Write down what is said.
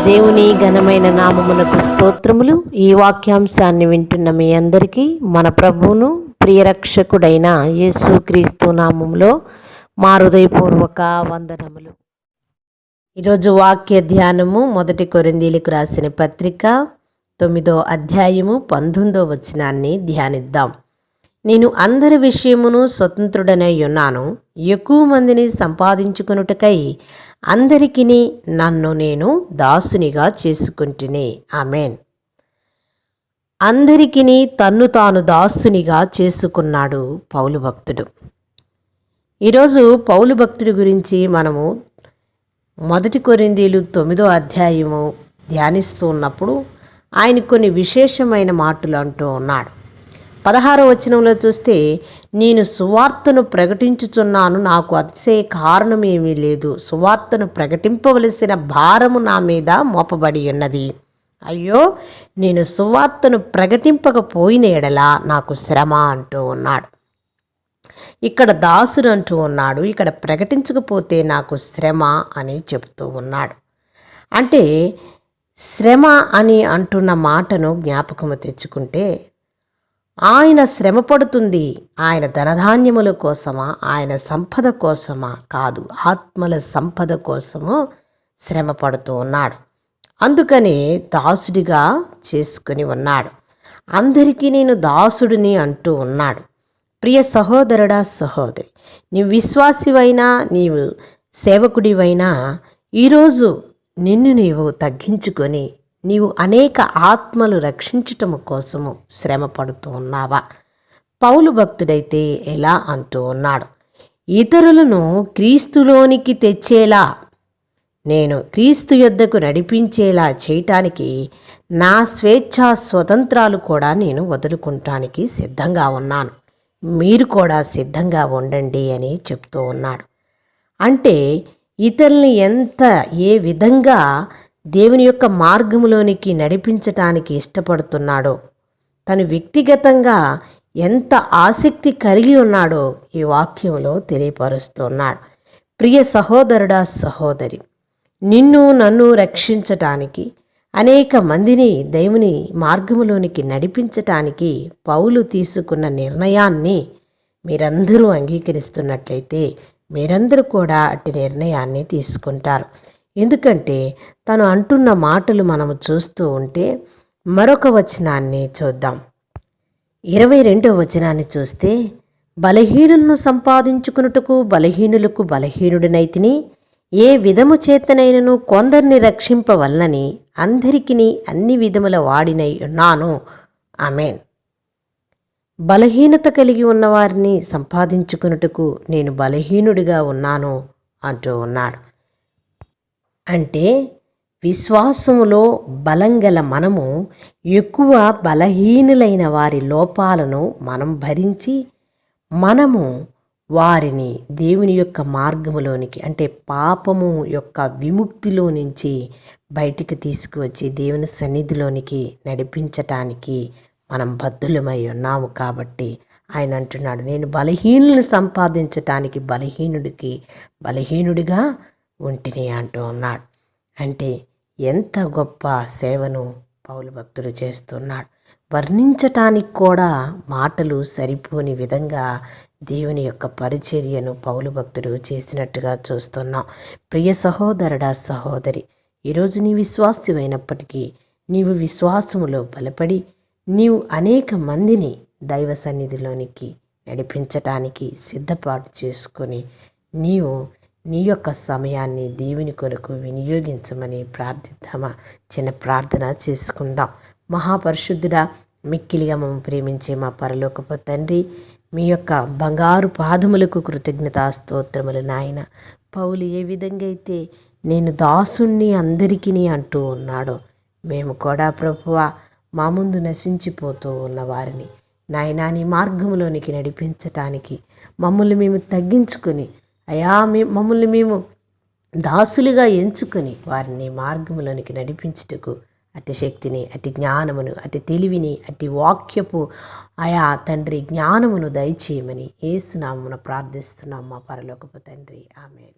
దేవుని ఘనమైన నామమునకు స్తోత్రములు. ఈ వాక్యాంశాన్ని వింటున్న మీ అందరికీ మన ప్రభువును ప్రియరక్షకుడైన యేసుక్రీస్తు నామములో మా హృదయపూర్వక వందనములు. ఈరోజు వాక్య ధ్యానము 1 కొరింథీయులకు రాసిన పత్రిక 9వ అధ్యాయము 19వ వచనాన్ని ధ్యానిద్దాం. నేను అందరి విషయమును స్వతంత్రుడనై ఉన్నాను, ఎక్కువ మందిని సంపాదించుకొనుటకై అందరికీ నన్ను నేను దాసునిగా చేసుకుంటునే. ఆమెన్. అందరికీ తన్ను తాను దాసునిగా చేసుకున్నాడు పౌలు భక్తుడు. ఈరోజు పౌలు భక్తుడి గురించి మనము 1 కొరింథీయులు 9వ అధ్యాయము ధ్యానిస్తూ ఉన్నప్పుడు ఆయన కొన్ని విశేషమైన మాటలు అంటూ ఉన్నాడు. 16వ వచనంలో చూస్తే, నేను సువార్తను ప్రకటించుచున్నాను, నాకు అతిశయ కారణం ఏమీ లేదు, సువార్తను ప్రకటింపవలసిన భారము నా మీద మోపబడి ఉన్నది. అయ్యో, నేను సువార్తను ప్రకటింపకపోయిన ఎడల నాకు శ్రమ అంటూ ఉన్నాడు. ఇక్కడ దాసుడు అంటూ ఉన్నాడు, ఇక్కడ ప్రకటించకపోతే నాకు శ్రమ అని చెప్తూ ఉన్నాడు. అంటే శ్రమ అని అంటున్న మాటను జ్ఞాపకము తెచ్చుకుంటే, ఆయన శ్రమ పడుతుంది ఆయన ధనధాన్యముల కోసమా, ఆయన సంపద కోసమా కాదు, ఆత్మల సంపద కోసము శ్రమ పడుతూ ఉన్నాడు. అందుకని దాసుడిగా చేసుకుని ఉన్నాడు. అందరికీ నేను దాసుడిని అంటూ ఉన్నాడు. ప్రియ సహోదరుడా, సహోదరి, నీవు విశ్వాసివైనా నీవు సేవకుడివైనా ఈరోజు నిన్ను నీవు తగ్గించుకొని నీవు అనేక ఆత్మలు రక్షించటము కోసము శ్రమ పడుతూ ఉన్నావా? పౌలు భక్తుడైతే ఎలా అంటూ ఉన్నాడు, ఇతరులను క్రీస్తులోనికి తెచ్చేలా, నేను క్రీస్తు యొద్దకు నడిపించేలా చేయటానికి నా స్వేచ్ఛా స్వతంత్రాలు కూడా నేను వదులుకుంటానికి సిద్ధంగా ఉన్నాను, మీరు కూడా సిద్ధంగా ఉండండి అని చెప్తూ ఉన్నాడు. అంటే ఇతరుల్ని ఏ విధంగా దేవుని యొక్క మార్గంలోనికి నడిపించటానికి ఇష్టపడుతున్నాడో, తను వ్యక్తిగతంగా ఎంత ఆసక్తి కలిగి ఉన్నాడో ఈ వాక్యంలో తెలియపరుస్తున్నాడు. ప్రియ సహోదరుడా, సహోదరి, నిన్ను నన్ను రక్షించటానికి అనేక మందిని దేవుని మార్గంలోనికి నడిపించటానికి పౌలు తీసుకున్న నిర్ణయాన్ని మీరందరూ అంగీకరిస్తున్నట్లయితే మీరందరూ కూడా అట్టి నిర్ణయాన్ని తీసుకుంటారు. ఎందుకంటే తను అంటున్న మాటలు మనము చూస్తూ ఉంటే మరొక వచనాన్ని చూద్దాం. 22వ వచనాన్ని చూస్తే, బలహీనులను సంపాదించుకున్నటకు బలహీనులకు బలహీనుడినైతిని, ఏ విధము చేతనైనను కొందరిని రక్షింపవలనని అందరికీ అన్ని విధముల వాడినై ఉన్నాను. ఆమెన్. బలహీనత కలిగి ఉన్నవారిని సంపాదించుకున్నటకు నేను బలహీనుడిగా ఉన్నాను అంటూ ఉన్నాడు. అంటే విశ్వాసములో బలంగల మనము ఎక్కువ బలహీనులైన వారి లోపాలను మనం భరించి మనము వారిని దేవుని యొక్క మార్గములోనికి, అంటే పాపము యొక్క విముక్తిలో నుంచి బయటికి తీసుకువచ్చి దేవుని సన్నిధిలోనికి నడిపించటానికి మనం బద్ధులమై ఉన్నాము. కాబట్టి ఆయన అంటున్నాడు, నేను బలహీనులను సంపాదించటానికి బలహీనుడిగా ఉంటిని అంటూ ఉన్నాడు. అంటే ఎంత గొప్ప సేవను పౌలు భక్తుడు చేస్తున్నాడు. వర్ణించటానికి కూడా మాటలు సరిపోని విధంగా దేవుని యొక్క పరిచర్యను పౌలు భక్తుడు చేసినట్టుగా చూస్తున్నాం. ప్రియ సహోదరుడా, సహోదరి, ఈరోజు నీ విశ్వాసమైనప్పటికీ నీవు విశ్వాసములో బలపడి నీవు అనేక మందిని దైవ సన్నిధిలోనికి నడిపించటానికి సిద్ధపాటు చేసుకొని నీవు నీ యొక్క సమయాన్ని దేవుని కొరకు వినియోగించమని ప్రార్థిద్దామా? చిన్న ప్రార్థన చేసుకుందాం. మహాపరిశుద్ధుడా, మిక్కిలిగా మమ్మల్ని ప్రేమించే మా పరలోకపు తండ్రి, మీ యొక్క బంగారు పాదములకు కృతజ్ఞతాస్తోత్రములు నాయన. పౌలు ఏ విధంగా అయితే నేను దాసుణ్ణి అందరికీ అంటూ ఉన్నాడో, మేము కూడా ప్రభువా మా ముందు నశించిపోతూ ఉన్న వారిని నాయనా నీ మార్గంలోనికి నడిపించటానికి మమ్మల్ని మేము తగ్గించుకొని, అయా మమ్మల్ని మేము దాసులుగా ఎంచుకొని వారిని మార్గంలోనికి నడిపించుటకు అట్టి శక్తిని, అట్టి జ్ఞానమును, అట్టి తెలివిని, అట్టి వాక్యపు ఆయా తండ్రి జ్ఞానమును దయచేయమని యేసు నామమున ప్రార్థిస్తున్నాం మా పరలోకపు తండ్రి. ఆమేన్.